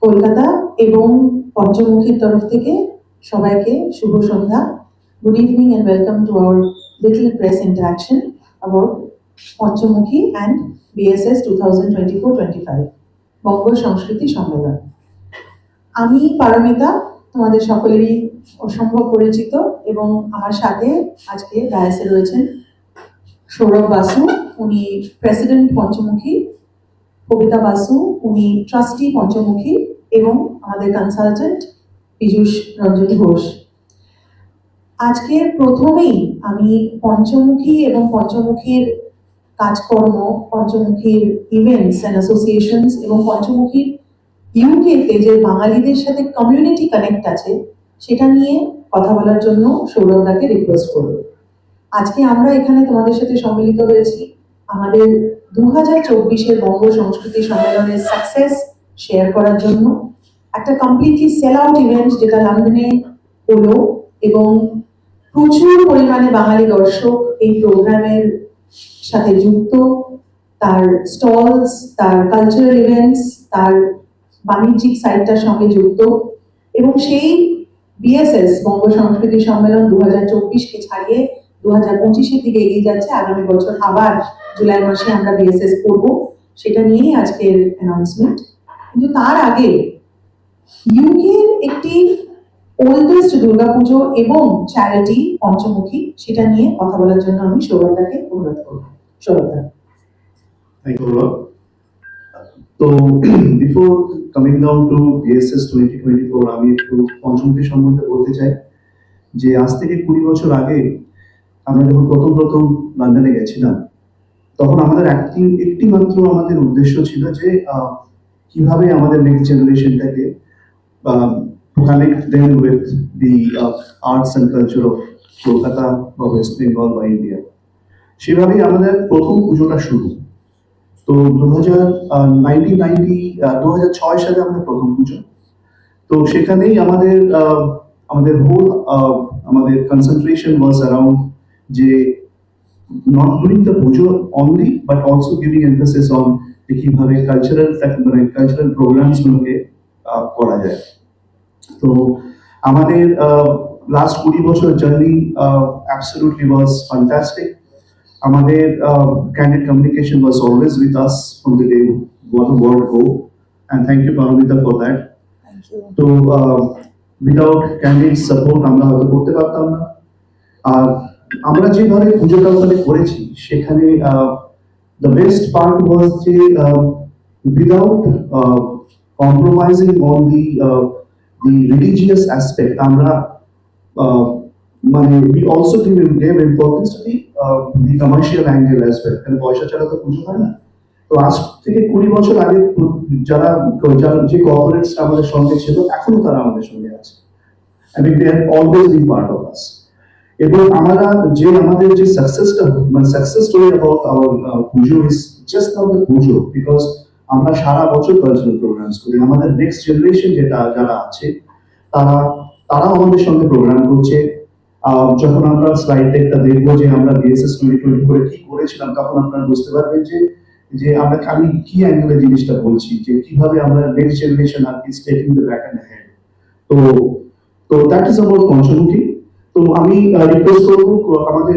কলকাতা এবং পঞ্চমুখীর তরফ থেকে সবাইকে শুভ সন্ধ্যা। Good evening and welcome to our little press interaction about পঞ্চমুখী and BSS 2024-25 বঙ্গ সংস্কৃতি সম্মেলন। আমি পারমিতা, তোমাদের সকলেরই অসম্ভব পরিচিত, এবং আমার সাথে আজকে ডায়াসে রয়েছেন সৌরভ বাসু, উনি প্রেসিডেন্ট পঞ্চমুখী, কবিতা বাসু, উনি ট্রাস্টি পঞ্চমুখী, এবং আমাদের কনসালটেন্ট পীযূষ রঞ্জন ঘোষ। আজকে প্রথমেই আমি পঞ্চমুখী এবং পঞ্চমুখীর কাজকর্ম, পঞ্চমুখীর ইভেন্টস অ্যান্ড অ্যাসোসিয়েশনস এবং পঞ্চমুখীর ইউকেতে যে বাঙালিদের সাথে কমিউনিটি কানেক্ট আছে সেটা নিয়ে কথা বলার জন্য সৌরভদাকে রিকোয়েস্ট করব। আজকে আমরা এখানে তোমাদের সাথে সম্মিলিত হয়েছি আমাদের 2024-এর বঙ্গ সংস্কৃতি সম্মেলনের সাকসেস শেয়ার করার জন্য। একটা কমপ্লিটলি সেল আউট ইভেন্ট যেটা লন্ডনে হলো, এবং প্রচুর পরিমাণে বাঙালি দর্শক এই প্রোগ্রামের সাথে যুক্ত, তার স্টলস, তার কালচারাল ইভেন্টস, তার বাণিজ্যিক সাইটটার সঙ্গে যুক্ত, এবং সেই বিএসএস বঙ্গ সংস্কৃতি সম্মেলন 2024-কে ছাড়িয়ে 2025-এর দিকে এগিয়ে যাচ্ছে। আগামী বছর আবার জুলাই মাসে আমরা বিএসএস করব, সেটা নিয়েই আজকের অ্যানাউন্সমেন্ট। কিন্তু তার আগে ইউকের একটি ওল্ডেস্ট দুর্গাপুজো এবং চ্যারিটি পঞ্চমুখী, সেটা নিয়ে কথা বলার জন্য আমি সৌরভদাকে অনুরোধ করব। সৌরভদা। Thank you, Laura. So, before coming down to BSS 2024, আমি একটু পঞ্চমুখী সম্বন্ধে বলতে চাই যে আজ থেকে 20 বছর আগে আমরা যখন প্রথম লন্ডনে গেছিলাম, তখন আমাদের একটি মাত্র আমাদের উদ্দেশ্য ছিল যে কিভাবে আমাদের নেক্সট জেনারেশনটাকে connect them with the arts and culture of Kolkata বা ওয়েস্ট বেঙ্গল বা ইন্ডিয়া। সেভাবেই আমাদের প্রথম পুজোটা শুরু। তো 2006 সালে আমাদের প্রথম পুজো। তো সেখানেই আমাদের হোল আমাদের কনসেন্ট্রেশন ওয়াজ অ্যারাউন্ড যে not doing the pujo only but also giving emphasis on কিভাবে কালচারাল প্রোগ্রামস গুলোকে করা যায়। তো আমাদের লাস্ট 20 বছর জার্নি absolutely was fantastic. আমাদের candid communication was always with us from the day one word go, and thank you Paramita for that. Thank you. So without candid support আমরা হয়তো করতে পারতাম না। আর আমরা যেভাবে পুজোটা ওখানে করেছি সেখানে the best part was যে without compromising on the religious aspect, আমরা we also gave importance to the commercial angle as well. কারণ পয়সা ছাড়া তো পুজো হয় না। তো আজ থেকে 20 বছর আগে যারা যে কর্পোরেটস আমাদের সঙ্গে ছিল, এখনো তারা আমাদের সঙ্গে আছে। I mean they have always been part of us. এবং আমাদের যে সাকসেসটা, success story about our Puja is just not the Puja, because আমরা সারা বছর কালচারাল প্রোগ্রামস করি। আমাদের নেক্সট জেনারেশন যারা আছে তারা আমাদের সঙ্গে প্রোগ্রাম করছে। যখন আমরা স্লাইড ডেকটা দেখবো যে আমরা বিএসএস 2020 করে কি করেছিলাম, তখন আপনারা বুঝতে পারবেন যে আমি কি অ্যাঙ্গেলে জিনিসটা বলছি, যে কিভাবে আমরা নেক্সট জেনারেশন আর কি taking the back end head. তো দ্যাট ইজ অ্যাবাউট পঞ্চমুখী। তো আমি রিকোয়েস্ট করবো আমাদের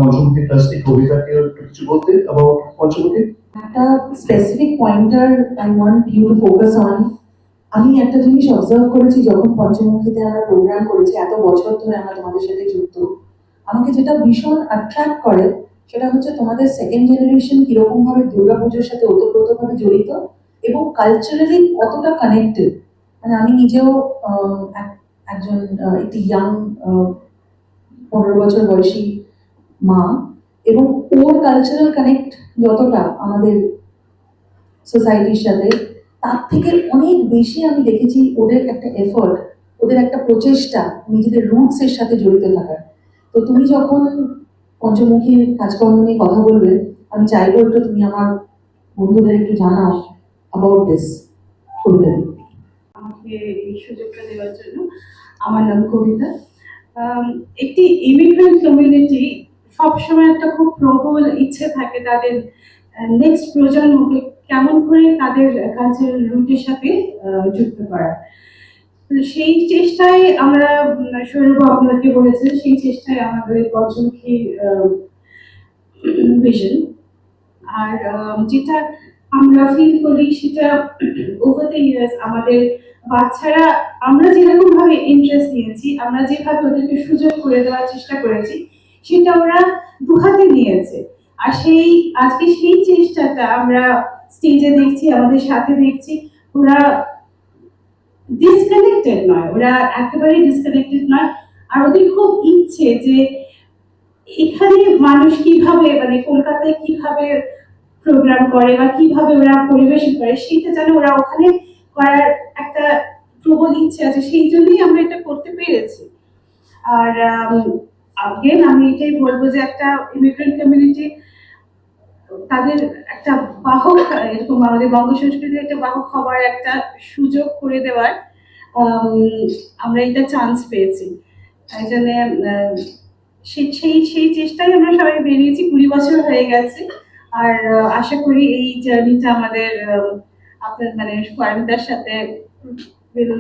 পঞ্চমুখী ট্রাস্টি কবিতাকে কিছু বলতে অ্যাবাউট পঞ্চমুখী। একটা specific pointer I want you to focus on. আমি একটা জিনিস অবজার্ভ করেছি, যখন পঞ্চমুখীতে আমরা প্রোগ্রাম করেছি, এত বছর ধরে আমরা তোমাদের সাথে যুক্ত, আমাকে যেটা ভীষণ অ্যাট্রাক্ট করে সেটা হচ্ছে তোমাদের সেকেন্ড জেনারেশন কিরকম ভাবে দুর্গাপুজোর সাথে ওতপ্রোতভাবে জড়িত এবং কালচারালি কতটা কানেক্টেড। মানে আমি নিজেও একজন একটি ইয়াং 15 বছর বয়সী মা, এবং ওর কালচারাল কানেক্ট যতটা আমাদের সোসাইটির সাথে, তার থেকে অনেক বেশি আমি দেখেছি ওদের একটা এফোর্ট, ওদের একটা প্রচেষ্টা নিজেদের রুটস এর সাথে জড়িত থাকার। তো তুমি যখন পঞ্চমুখীর কাজকর্ম নিয়ে কথা বলবে, আমি চাইবো একটু তুমি আমার বন্ধুদের একটু জানাও অ্যাবাউট দিস। কবিতা, আমাকে এই সুযোগটা দেওয়ার জন্য। আমার নাম কবিতা। একটি ইমিগ্রেন্ট কমিউনিটি সবসময় একটা খুব প্রবল ইচ্ছে থাকে তাদের নেক্সট প্রজন্মকে কেমন করে তাদের কালচারাল রুটের সাথে যুক্ত করা। তো সেই চেষ্টায় আমরা সৌরভ আপনাকে বলেছেন, সেই চেষ্টায় আমাদের পঞ্চমুখী ভিশন। আর যেটা আমরা ফিল করি সেটা ওভার দ্য ইয়ার্স আমাদের বাচ্চারা, আমরা যেরকম ভাবে ইন্টারেস্ট নিয়েছি, আমরা যেভাবে ওদেরকে সুযোগ করে দেওয়ার চেষ্টা করেছি, সেটা ওরা দুহাতে নিয়েছে। আর সেই আজকে সেই চেষ্টাটা আমরা স্টেজে দেখছি, আমাদের সাথে দেখছি। ওরা ডিসকানেক্টেড নয়, ওরা একেবারেই ডিসকানেক্টেড নয়। আর ওদের খুব ইচ্ছে যে এখানে মানুষ কিভাবে, মানে কলকাতায় কিভাবে প্রোগ্রাম করে বা কিভাবে ওরা পরিবেশন করে, সেটা যেন ওরা ওখানে করার একটা প্রবল ইচ্ছে আছে। সেই জন্যই আমরা এটা করতে পেরেছি। আর আগেন আমি এটাই বলবো যে একটা ইমিগ্রেন্ট কমিউনিটি তাদের একটা বাহক, এরকম আমাদের বঙ্গ সংস্কৃতির একটা বাহক হওয়ার একটা সুযোগ করে দেওয়ার আমরা এটা চান্স পেয়েছি। এই জন্য সেই চেষ্টায় আমরা সবাই বেরিয়েছি। 20 বছর হয়ে গেছে। আর আশা করি এই জার্নিটা আমাদের আপনার মানে পরিমিতার সাথে will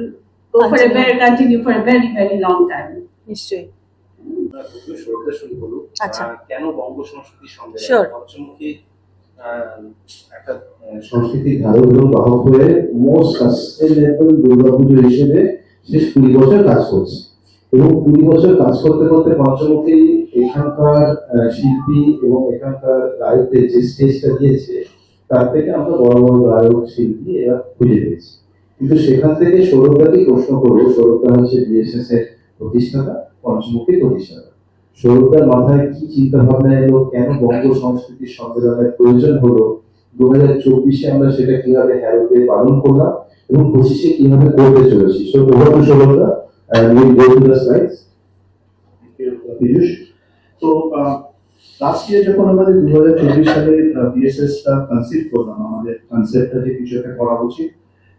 go for a very continue for a very very long time. নিশ্চয়ই। সৌরভদা শুরু করুন। আচ্ছা। কেন বঙ্গ সংস্কৃতির সঙ্গে Sure. পঞ্চমুখী একটা সংস্কৃতির ধারক এবং বাহক হয়ে মোস্ট সাস্টেনেবল দুর্গাপুজো হিসেবে শেষ 20 বছর কাজ করছে, এবং 20 বছর কাজ করতে করতে পঞ্চমুখী এখানকার শিল্পী এবং এখানকার গায়কদের যে স্টেজটা দিয়েছে, তার থেকে আমরা বড় বড় গায়ক শিল্পী এরা খুঁজে পেয়েছি। কিন্তু সেখান থেকে সৌরভদাকে প্রশ্ন করবো, সৌরভদা হচ্ছে বিএসএস এর প্রতিষ্ঠাতা, পঞ্চমুখী প্রতিষ্ঠাতা। সৌরভদার মাথায় কি চিন্তা ভাবনা এলো, কেন বঙ্গ সংস্কৃতির সম্মেলনের প্রয়োজন হলো, 2024-এ আমরা সেটা কিভাবে হ্যারোতে পালন করলাম এবং 25-এ কিভাবে করতে চলেছি। সো ওভার টু সৌরভদা, will go to the slides. Piyush, তো লাস্ট ইয়ার যখন আমাদের 2024 সালে বিএসএস টা কনসিভ করলাম, আমাদের কনসেপ্টটা যে কিছু একটা করা উচিত।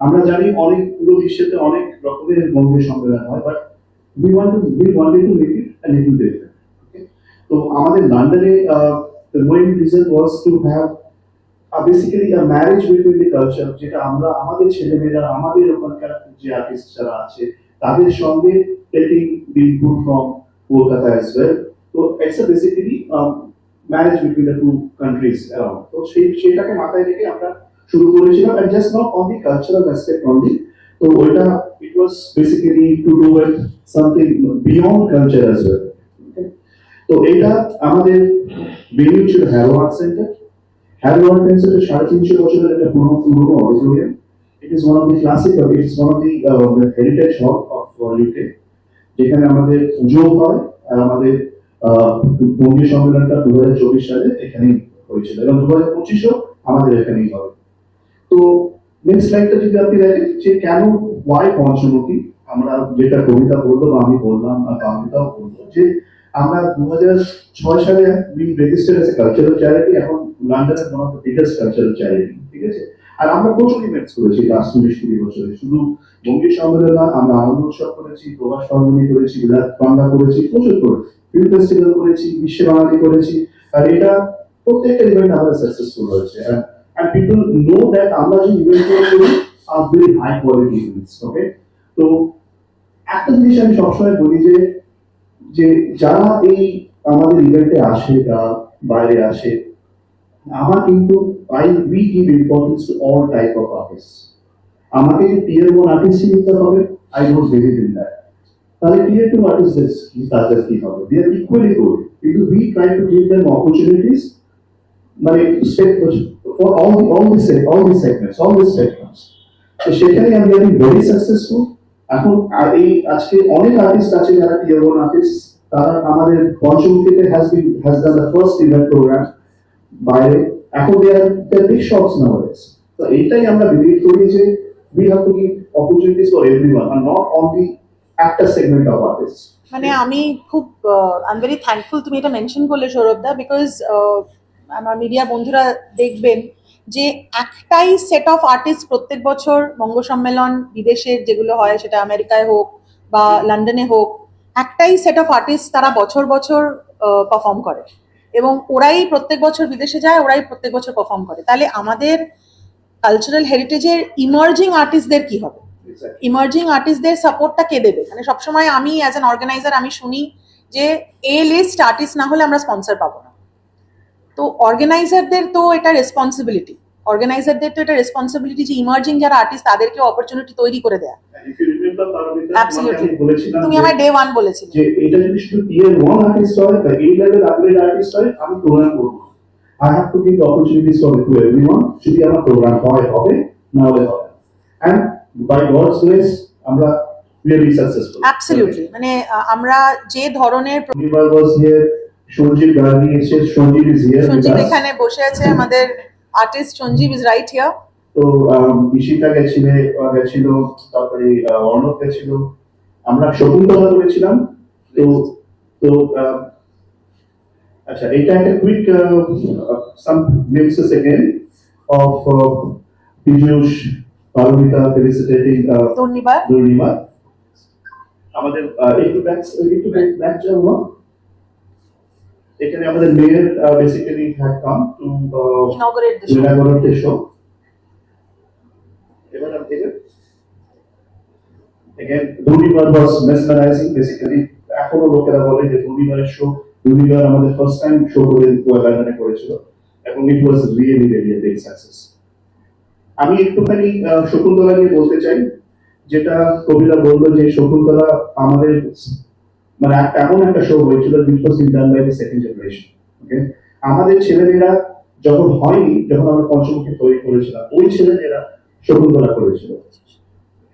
আমরা জানি অনেক পুরো বিশ্বেতে অনেক রকমের বঙ্গের সম্মেলন হয়, but we wanted to make it a little different. Okay? তো আমাদের লন্ডনে the main reason was to have basically a marriage between the culture, যেটা আমরা আমাদের ছেলেমেয়েরা, আমাদের ওখানকার যে আর্টিস্ট যারা আছে তাদের সঙ্গে taking the input from Kolkata as well. So it's a basically marriage between the two countries around. তো সেটাকে মাথায় রেখে আমরা শুরু করেছিলাম, and just not on the cultural aspect only. তো ওইটা it was basically to do with something beyond culture as well. Okay? তো এটা আমাদের venue ছিল harrow art centre. Harrow art centre 350 বছরের একটা পুরনো auditorium. It is one of the classical, it is one of the heritage hall of UK, যেখানে আমাদের পুজো হয়। আর আমাদের বঙ্গীয় সম্মেলনটা 2024 সালে এখানেই হয়েছিল, এবং 2025-ও আমাদের এখানেই হবে। তো নেক্সট স্লাইডটা যদি আপনি দেখেন যে কেন ওয়াই পঞ্চমুখী, আমরা যেটা কবিতা বললো বা আমি বললাম বা কবিতাও বললো, যে আমরা 2006 সালে we registered as a cultural charity, এখন লন্ডনের one of the biggest cultural charity, ঠিক আছে। আর আমরা প্রচুর ইভেন্টস করেছি লাস্ট 20 বছরে, শুধু বঙ্গীয় সম্মেলন না, আমরা আনন্দ উৎসব করেছি, প্রবাস সর্বনী করেছি, বিলাত বাংলা করেছি, প্রচুর ফিল্ম ফেস্টিভ্যাল করেছি, বিশ্ব বাঙালি করেছি। আর এটা প্রত্যেকটা ইভেন্ট আমাদের সাকসেসফুল হয়েছে। And people know that আমরা যে ইভেন্টগুলো করি are very high quality events. Okay? তো একটা জিনিস আমি সবসময় বলি যে যারা এই আমাদের ইভেন্টে আসে বা বাইরে আসে, আমার কিন্তু we give importance to all type of artists. আমাকে যে tier 1 আর্টিস্ট নিতে হবে, I don't believe in that. তাহলে tier 2 আর্টিস্টদের তাদের কি হবে? They are equally good, কিন্তু we try to give them opportunities, মানে for all the segments, all the spectrums. তো সেখানে আমি very successful. এখন এই আজকে অনেক আর্টিস্ট আছে যারা tier 1 আর্টিস্ট, তারা আমাদের পঞ্চমুখীতে has done the first event program বাইরে, এখন they are big shots nowadays. তো এইটাই আমরা বিলিভ করি যে we have to give opportunities for everyone and not only একটা সেগমেন্ট অফ আর্টিস্ট। মানে আমি খুব আই এম ভেরি থ্যাঙ্কফুল তুমি এটা মেনশন করলে সৌরভদা, বিকজ আমার মিডিয়া বন্ধুরা দেখবেন যে একটাই সেট অফ আর্টিস্ট প্রত্যেক বছর বঙ্গ সম্মেলন বিদেশের যেগুলো হয়, সেটা আমেরিকায় হোক বা লন্ডনে হোক, একটাই সেট অফ আর্টিস্ট তারা বছর বছর পারফর্ম করে। এবং ওরাই প্রত্যেক বছর বিদেশে যায়, ওরাই প্রত্যেক বছর পারফর্ম করে। তাহলে আমাদের কালচারাল হেরিটেজের ইমার্জিং আর্টিস্টদের কি হবে? ইমার্জিং আর্টিস্টদের সাপোর্টটা কে দেবে? মানে সবসময় আমি অ্যাজ অ্যান অর্গানাইজার আমি শুনি যে এ লিস্ট আর্টিস্ট না হলে আমরা স্পন্সর পাবো না। তো অর্গানাইজারদের তো এটা রেসপন্সিবিলিটি, যে ইমার্জিং যারা আর্টিস্ট তাদেরকে অপরচুনিটি তৈরি করে দেয়া। Absolutely. তুমি আমার ডে 1 বলেছিলে যে এটা যদি শুধু টিয়ার 1 আর্টিস্ট হয় বা এই লেভেল আপগ্রেড আর্টিস্ট হয়, আমি প্রোগ্রাম করব। I have to give opportunities for to everyone. যদি আমার প্রোগ্রাম হয় হবে, না হলে হবে। And by God's grace, আমরা really successful. অ্যাবসলিউটলি, মানে আমরা যে ধরনের Nimal was here, Shonjit Gandhi is here, Shonjit is here. with Sanjeev us. এখানে বসে আছে, আমাদের artist Sanjeev is right here. তো ঈশিতা গেছিল, তারপরে অর্ণব গেছিল, আমরা শকুন্তলা করেছিলাম। তো তো আচ্ছা, এটা একটা quick some glimpses again of Piyush, Paromita felicitating ধন্যবাদ। ধন্যবাদ। আমাদের একটু ব্যাক যাবো। এখানে আমাদের mayor basically had come to inaugurate the inaugurate the show. Even again, Dhonibar was mesmerizing. Basically, এখনো লোকেরা বলে যে ধোনিবারের শো, ধোনিবার আমাদের ফার্স্ট টাইম শো করে লন্ডনে করেছিল এবং it was really really big success. আমি একটুখানি শকুন্তলা নিয়ে বলতে চাই, যেটা কবিরা বললো যে শকুন্তলা আমাদের মানে এমন একটা শো হয়েছিল which was done by the second generation. ওকে, আমাদের ছেলেমেয়েরা যখন হয়নি, যখন আমরা পঞ্চমুখী তৈরি করেছিলাম, ওই ছেলেমেয়েরা শকুন্তলা করেছিল।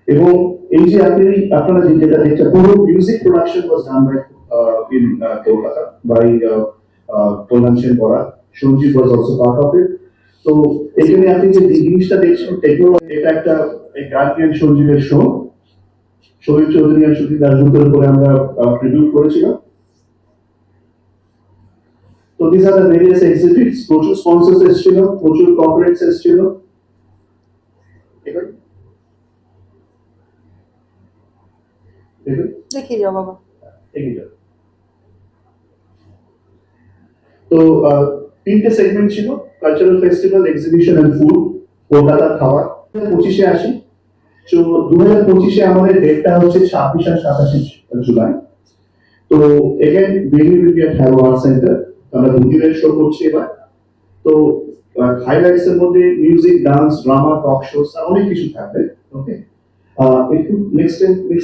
এবং এই যে আপনারা যেটা দেখছেন, পুরো music production was done by in Kolkata by Kalyan Sen বরা। Sanjeev was also part of it. তো এখানে আপনি যে জিনিসটা দেখছেন টেকনোলজি, এটা একটা গার্জিয়ান সঞ্জীবের শো, শহীদ চৌধুরী আর সুধীর দাশগুপ্তের উপরে আমরা ট্রিবিউট করেছিলাম। তো this are the various exhibits, প্রচুর স্পন্সর্স এসেছিল, প্রচুর কর্পোরেটস এসেছিল। দেখিয়ে যাও বাবা। তো তিনটে সেগমেন্ট ছিল, cultural festival, exhibition and food, কলকাতার খাবার। 2025-এ আসি। তো 2025-এ আমাদের ডেটটা হচ্ছে 26 আর 27 জুলাই। তো এগেন বেলি will be at hello art centre. আমরা দুদিনের শো করছি এবার। তো হাইলাইটস এর মধ্যে মিউজিক, ডান্স, ড্রামা, টক শোস আর অনেক কিছু থাকবে। ওকে, একটু নেক্সট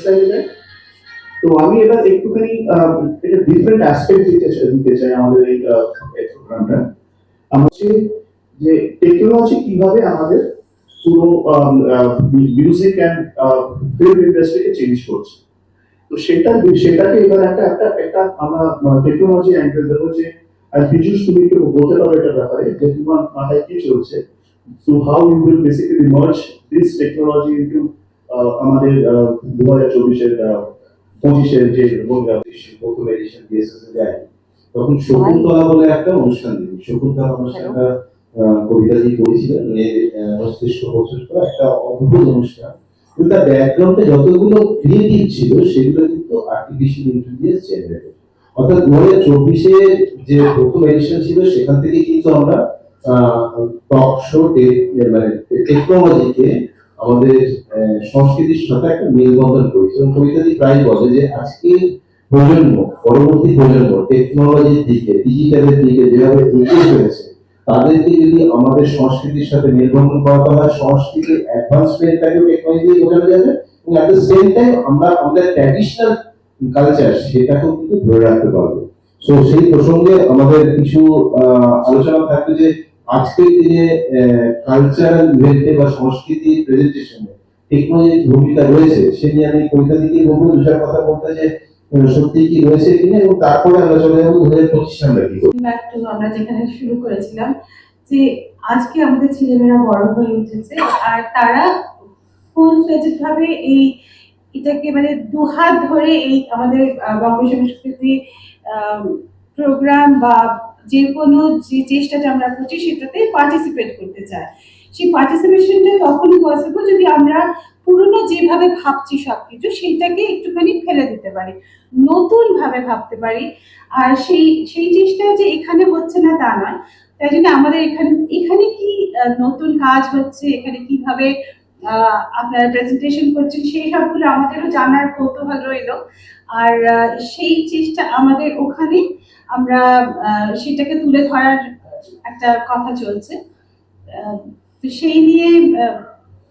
টাইমে তো আমি এবার একটুখানি একটা ডিফারেন্ট অ্যাসপেক্ট দিতে চাই আমাদের এই প্রোগ্রামটা। আমরা হচ্ছে যে টেকনোলজি কিভাবে আমাদের পুরো মিউজিক অ্যান্ড ফিল্ম ইন্ডাস্ট্রিকে চেঞ্জ করছে। তো সেটাকে এবার একটা আমরা টেকনোলজি অ্যাঙ্গেল দেবো যে পীযূষ তুমি একটু বলতে পারো এটা ব্যাপারে, যে তোমার মাথায় কি চলছে, so how you will basically merge this technology into আমাদের 2024-এর 25-এর যে প্রথম এডিশন ডিএসএস এ যায়, তখন শকুন্তলা বলে একটা অনুষ্ঠান দিন, শকুন্তলা অনুষ্ঠানটা কবিতাজি করেছিলেন, মস্তিষ্ক প্রস্তুত করা একটা অদ্ভুত অনুষ্ঠান। কিন্তু তার ব্যাকগ্রাউন্ডে যতগুলো ক্রিয়েটিভ ছিল সেগুলো কিন্তু আর্টিফিশিয়াল ইন্টেলিজেন্স জেনারেটেড। অর্থাৎ 2024-এ যে প্রথম এডিশন ছিল সেখান থেকে কিন্তু আমরা টক শো মানে টেকনোলজিকে আমাদের সংস্কৃতির সাথে একটা মেলবন্ধন করেছে। এবং কবিতাজি প্রায় বলে যে আজকের প্রজন্ম, পরবর্তী প্রজন্ম টেকনোলজির দিকে, ডিজিটালের দিকে যেভাবে এগিয়ে চলেছে, তাদেরকে যদি আমাদের সংস্কৃতির সাথে মেলবন্ধন করাতে হয়, সংস্কৃতির অ্যাডভান্সমেন্টটাকেও টেকনোলজি দিয়ে বোঝানো যাবে এবং অ্যাট দ্য সেম টাইম আমরা আমাদের ট্র্যাডিশনাল কালচার সেটাকেও কিন্তু ধরে রাখতে পারবো। সো সেই প্রসঙ্গে আমাদের কিছু আলোচনা থাকবে যে আজকের দিনে কালচারাল ইভেন্টে বা সংস্কৃতি প্রেজেন্টেশনে টেকনোলজির ভূমিকা রয়েছে, সে নিয়ে আমি কবিতা দিকে বলবো, দুটার কথা বলতে যে সত্যি কি রয়েছে কিনা, এবং তারপরে আমরা চলে যাবো 2025 আমরা কি করবো। আমরা যেখানে শুরু করেছিলাম যে আজকে আমাদের ছেলেমেয়েরা বড় হয়ে উঠেছে আর তারা ফুল ফ্লেজড ভাবে এটাকে মানে দুহাত ধরে এই আমাদের বঙ্গ সংস্কৃতি প্রোগ্রাম বা যে কোনো যে চেষ্টাটা আমরা করছি সেটাতে পার্টিসিপেট করতে চায়। সেই পার্টিসিপেশনটা তখনই পসিবল যদি আমরা পুরনো যেভাবে ভাবছি সবকিছু সেইটাকে একটুখানি ফেলে দিতে পারি, নতুন ভাবে ভাবতে পারি। আর সেই সেই চেষ্টা যে এখানে হচ্ছে না তা নয়, তাই জন্য আমাদের এখানে এখানে কি নতুন কাজ হচ্ছে, এখানে কিভাবে আপনারা প্রেজেন্টেশন করছেন সেই সবগুলো আমাদেরও জানার কৌতূহল রইলো। আর সেই চেষ্টা আমাদের ওখানে আমরা সেটাকে তুলে ধরার একটা কথা চলছে। তো সেই নিয়ে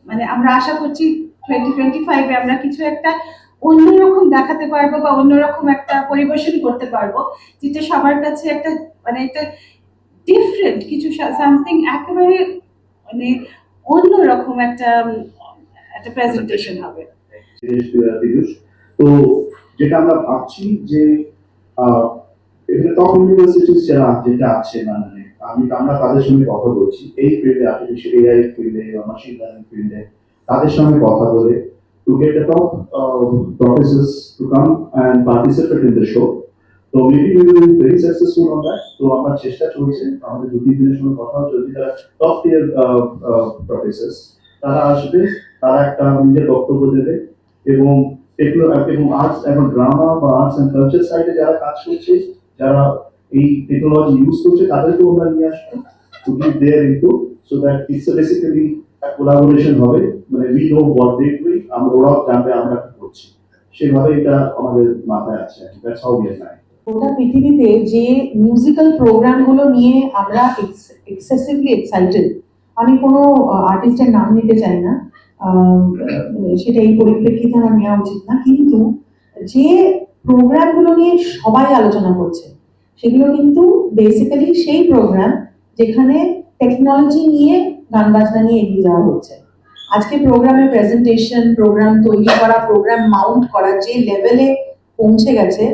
মানে আমরা আশা করছি 2025-এ আমরা কিছু একটা অন্যরকম দেখাতে পারবো বা অন্যরকম একটা পরিবেশন করতে পারবো, যেটা সবার কাছে একটা মানে একটা ডিফারেন্ট কিছু, সামথিং একেবারে মানে অন্যরকম একটা একটা প্রেজেন্টেশন হবে। পীযূষ, তো যেটা আমরা ভাবছি যে এখানে টপ ইউনিভার্সিটিস যারা যেটা আছে মানে আমরা তাদের সঙ্গে কথা বলছি এই ফিল্ডে, আর্টিফিশিয়াল এআই ফিল্ডে বা মেশিন লার্নিং ফিল্ডে, তাদের সঙ্গে কথা বলে to get the top professors to come and participate in the show. So maybe we will be very successful on that. So আমরা চেষ্টা চলছে, আমাদের দুটি দিনের সঙ্গে কথা চলছে, যারা টপ টিয়ার প্রফেসর্স তারা আসবে, তারা একটা নিজের বক্তব্য দেবে এবং এবং আর্টস এবং ড্রামা বা আর্টস এন্ড কালচার সাইডে যারা কাজ করছে, যারা এই টেকনোলজি ইউজ করছে তাদেরকেও আমরা নিয়ে আসবো to give their input so that it's basically a collaboration হবে, মানে we know what they do, আমরা ওরাও জানবে আমরা কি করছি, সেভাবে এটা আমাদের মাথায় আছে। That's how we are planning. গোটা পৃথিবীতে যে মিউজিক্যাল প্রোগ্রামগুলো নিয়ে আমরা এক্সেসিভলি এক্সাইটেড, আমি কোনো আর্টিস্টের নাম নিতে চাই না, সেটা এই পরিপ্রেক্ষিতে আমার নেওয়া উচিত না, কিন্তু যে প্রোগ্রামগুলো নিয়ে সবাই আলোচনা করছে সেগুলো কিন্তু বেসিক্যালি সেই প্রোগ্রাম যেখানে টেকনোলজি নিয়ে গান বাজনা নিয়ে এগিয়ে যাওয়া হচ্ছে। আজকে প্রোগ্রামের প্রেজেন্টেশন, প্রোগ্রাম তৈরি করা, প্রোগ্রাম মাউন্ট করা যে লেভেলে পৌঁছে গেছে,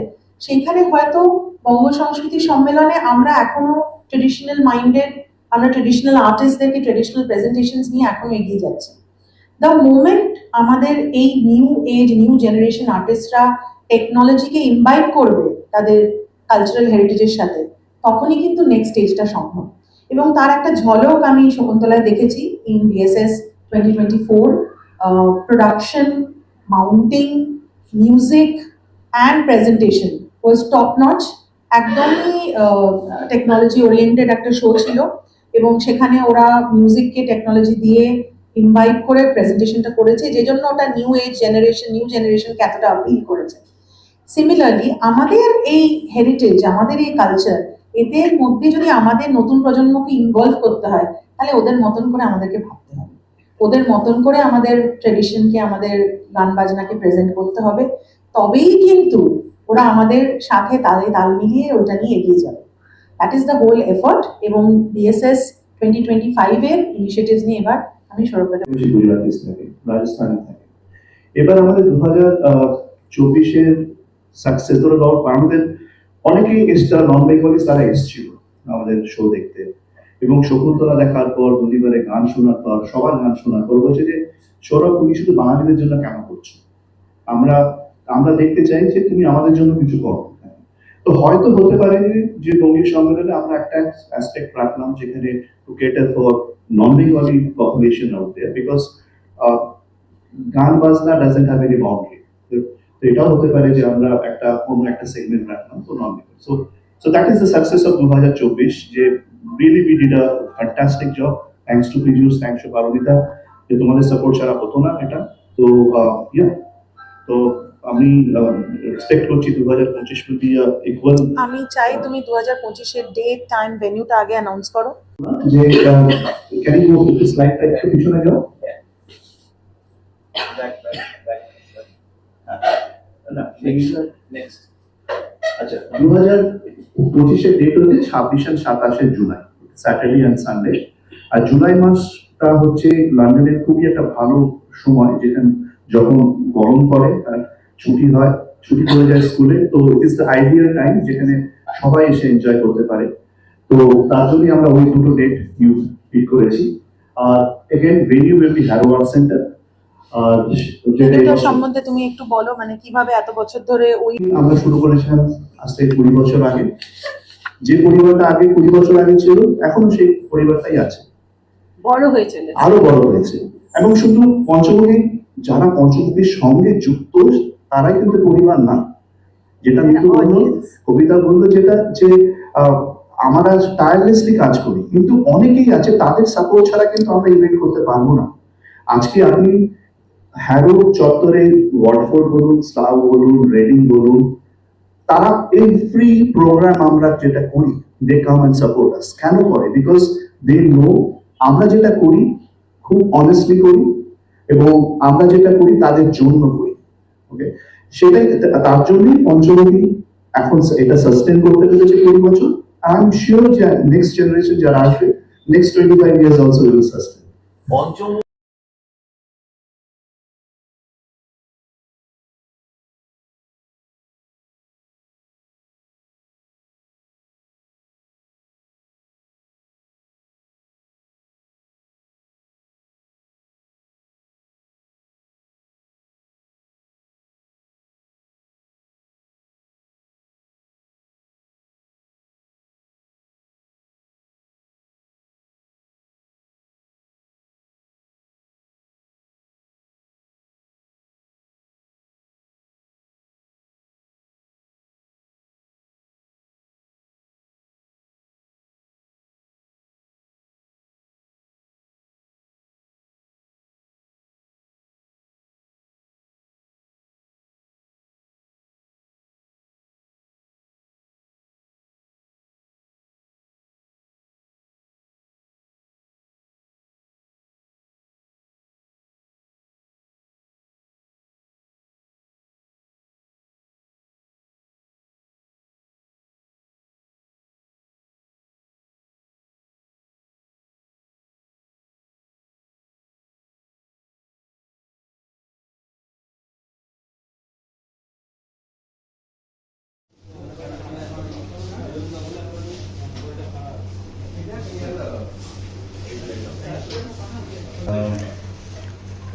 সেইখানে হয়তো বঙ্গ সংস্কৃতি সম্মেলনে আমরা এখনো ট্রেডিশনাল মাইন্ডেড, আমরা ট্রেডিশনাল আর্টিস্টদেরকে ট্রেডিশনাল প্রেজেন্টেশনস নিয়ে এখনো এগিয়ে যাচ্ছি। দ্য মোমেন্ট আমাদের এই নিউ এজ নিউ জেনারেশন আর্টিস্টরা টেকনোলজিকে ইনভাইট করবে তাদের কালচারাল হেরিটেজের সাথে, তখনই কিন্তু নেক্সট স্টেজটা সম্ভব। এবং তার একটা ঝলক আমি শকুন্তলায় দেখেছি in BSS 2024, production, mounting, music and presentation was top notch, একদমই টেকনোলজি ওরিয়েন্টেড একটা শো ছিল এবং সেখানে ওরা মিউজিককে টেকনোলজি দিয়ে ইনভাইট করে প্রেজেন্টেশনটা করেছে, যে জন্য ওটা নিউ জেনারেশনকে এতটা আপিল করেছে। সিমিলারলি আমাদের এই হেরিটেজ, আমাদের এই কালচার, এদের মধ্যে যদি আমাদের নতুন প্রজন্মকে ইনভলভ করতে হয়, তাহলে ওদের মতন করে আমাদেরকে ভাবতে হবে, ওদের মতন করে আমাদের ট্রেডিশনকে, আমাদের গান বাজনাকে প্রেজেন্ট করতে হবে, তবেই কিন্তু ওরা আমাদের সাথে তাল মিলিয়ে ওটা নিয়ে এগিয়ে যাবে। That is the whole effort. এবং বিএসএস 2025-এর ইনিশিয়েটিভস নিয়ে এবার আমি সৌরভকে গুজরাটি থাকে, রাজস্থানে থাকে। এবার আমাদের 2024-এর সাকসেস ধরে আমাদের অনেকেই এক্সট্রা নন বেঙ্গলি তারা এসেছিল আমাদের শো দেখতে, এবং শকুন্তলা দেখার পর, দুদিবারে গান শোনার পর, সবার গান শোনার পর বলছে যে সৌরভ তুমি শুধু বাঙালিদের জন্য কেন করছো, আমরা দেখতে চাই যে তুমি আমাদের জন্য কিছু করো। তো হয়তো হতে পারে যে বঙ্গীয় সম্মেলনে আমরা একটা অ্যাসপেক্ট রাখলাম যেখানে to cater for non Bengali population out there, because গান বাজনা ডাজন্ট হ্যাভ এনি বাউন্ডারি। তো এটাও হতে পারে যে আমরা অন্য একটা সেগমেন্ট রাখলাম তো নন Bengali. So that is the success of 2024, যে really we did a fantastic job, thanks to Piyush, thanks to Paromita, যে তোমাদের সাপোর্ট ছাড়া হতো না এটা। তো তো আমি এক্সপেক্ট করছি 2025 will be a equal। আমি চাই তুমি 2025-এর ডেট, টাইম, ভেন্যুটা আগে অ্যানাউন্স করো। যে ক্যান ইউ গো টু স্লাইডটা একটু পিছনে যাও। না নেক্সট। আচ্ছা, 2025-এর ডেট হচ্ছে 26 আর 27 জুলাই, স্যাটারডে এন্ড সানডে। আর জুলাই মাসটা হচ্ছে লন্ডনের খুবই একটা ভালো সময়, যেখানে যখন গরম পড়ে আর ছুটি পড়ে যায় স্কুলে, তো it is the ideal time যেখানে সবাই এসে এনজয় করতে পারে। তো তার জন্যই আমরা ওই দুটো ডেট পিক করেছি। আর again venue will be Harewood centre. আর এটা সম্বন্ধে তুমি একটু বলো, মানে কিভাবে এত বছর ধরে ওই আমরা শুরু করেছিলাম আজ থেকে 20 বছর আগে। যে পরিবারটা আগে 20 বছর আগে ছিল এখনো সেই পরিবারটাই আছে, বড় হয়ে চলেছে। আরো বড় হয়েছে। এবং শুধু পঞ্চমুখী, যারা পঞ্চমুখীর সঙ্গে যুক্ত তারাই কিন্তু পরিবার না। যেটা মিতু বললো, কবিতা বললো, যেটা যে আমরা টায়ারলেসলি কাজ করি, কিন্তু অনেকেই আছে তাদের সাপোর্ট ছাড়া কিন্তু আমরা ইভেন্ট করতে পারবো না। আজকে আপনি হ্যারো চত্বরে ওয়াটফোর্ড বলুন, স্লাভ বলুন, রেডিং বলুন, তারা এভরি প্রোগ্রাম আমরা যেটা করি, দে কাম এন্ড সাপোর্ট আস। কেন করে? বিকজ দে নো আমরা যেটা করি খুব অনেস্টলি করি এবং আমরা যেটা করি তাদের জন্য করি। ওকে, সেটাই, তার জন্যই পঞ্চমুখী এখন এটা সাস্টেন করতে পেরেছে 20 বছর। আই এম শিওর যে নেক্সট জেনারেশন যারা আসবে, next 25 years also will sustain. পঞ্চমুখী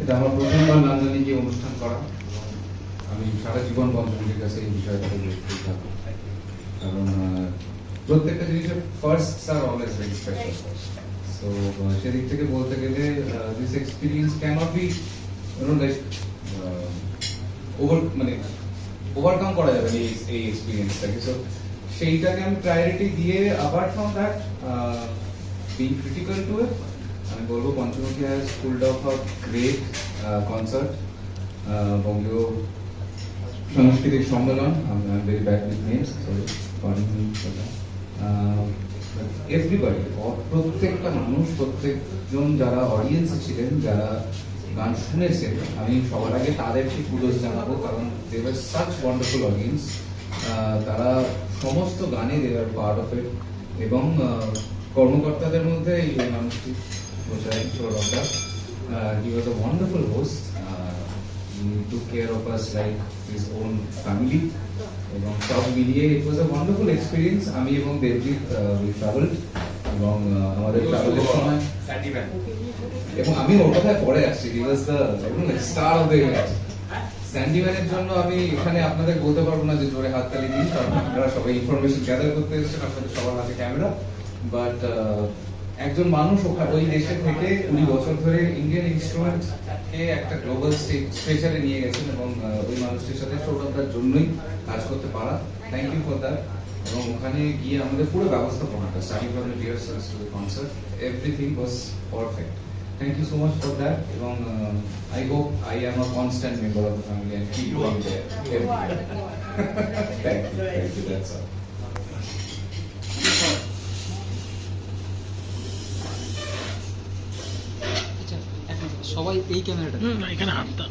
এটা আমার প্রথমবার লন্ডনে গিয়ে অনুষ্ঠান করা। আমি সারা জীবন পঞ্চমুখীর কাছে এই বিষয়টা দেখতে থাকবো, কারণ প্রত্যেকটা জিনিসের ফার্স্ট আর অলওয়েজ ভেরি স্পেশাল। সো সেদিক থেকে বলতে গেলে this experience cannot be like overcome করা যাবে এই এক্সপিরিয়েন্সটাকে। সো সেইটাকে আমি প্রায়োরিটি দিয়ে, apart from that being critical to it, আমি বলবো Panchamukhi has pulled off a great concert. Bangiya Sanskritik Sammelan, very bad with names, sorry pardon me for that. Everybody, প্রত্যেকটা মানুষ, প্রত্যেকজন যারা অডিয়েন্সে ছিলেন, যারা গান শুনেছেন, আমি সবার আগে তাদেরকে কুডোস জানাবো, কারণ they were such wonderful audience. তারা সমস্ত গানে দে আর পার্ট অফ ইট। এবং কর্মকর্তাদের মধ্যে এই মানুষটি Bojai Choroda, he was a wonderful host. He took care of us like his own family. এবং সব মিলিয়ে it was a wonderful experience. আমি এবং দেবজিৎ we traveled, এবং আমাদের ট্রাভেলের সময় এবং আমি ওর কথায় পরে আসছি, he was the star of the event. স্যান্ডিম্যানের জন্য আমি এখানে আপনাদের বলতে পারবো না যে জোরে হাততালি দিন, কারণ আপনারা সবাই ইনফরমেশন গ্যাদার করতে এসেছেন, আপনাদের সবার হাতে ক্যামেরা। বাট একজন মানুষ ওই দেশে থেকে 20 বছর ধরে ইন্ডিয়ান ইনস্ট্রুমেন্টকে একটা গ্লোবাল স্টেজে নিয়ে গেছেন, এবং ওই মানুষটির সাথে সৌরভদার জন্যই কাজ করতে পারা। Thank you for that. এবং ওখানে গিয়ে আমাদের পুরো ব্যবস্থাপনাটা, starting from the rehearsals to the concert, everything was perfect. Thank you so much for that. এবং I hope I am a constant member of the family and keep going there. Thank you, that's all. সবাই এই ক্যামেরাটা এখানে হাতটা